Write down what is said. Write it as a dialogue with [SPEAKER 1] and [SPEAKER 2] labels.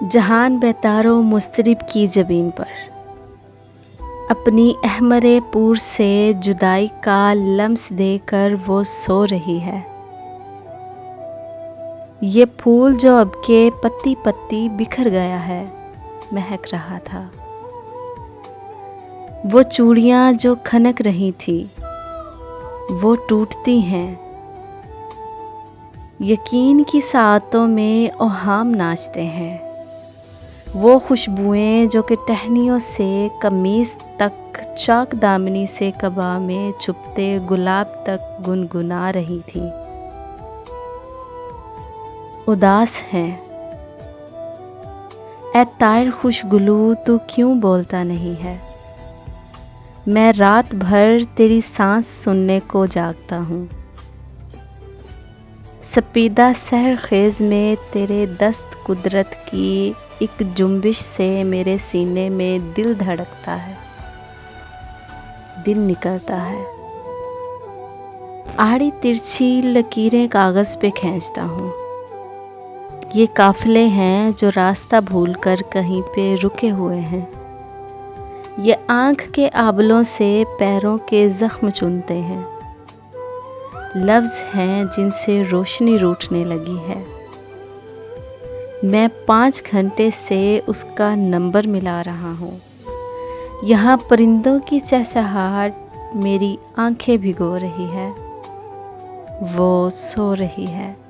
[SPEAKER 1] जहान बेतारो मुस्तरिब की ज़मीन पर अपनी अहमरे पूर से जुदाई का लम्स देकर वो सो रही है। ये फूल जो अब के पत्ती पत्ती बिखर गया है महक रहा था। वो चूड़ियाँ जो खनक रही थी वो टूटती हैं। यकीन की सातों में ओहाम नाचते हैं। वो खुशबुएं जो कि टहनियों से कमीज़ तक, चाक दामनी से कबा में छुपते गुलाब तक गुनगुना रही थी। उदास हैं ऐ तायर खुशगुलू, तू क्यों बोलता नहीं है। मैं रात भर तेरी सांस सुनने को जागता हूँ। सपीदा सहर खेज में तेरे दस्त कुदरत की एक जुम्बिश से मेरे सीने में दिल धड़कता है, दिल निकलता है। आड़ी तिरछी लकीरें कागज़ पे खींचता हूँ। ये काफ़िले हैं जो रास्ता भूलकर कहीं पे रुके हुए हैं। ये आँख के आबलों से पैरों के ज़ख्म चुनते हैं। लफ्ज़ हैं जिनसे रोशनी रूठने लगी है। मैं 5 घंटे से उसका नंबर मिला रहा हूँ। यहाँ परिंदों की चहचहाहट मेरी आंखें भिगो रही है। वो सो रही है।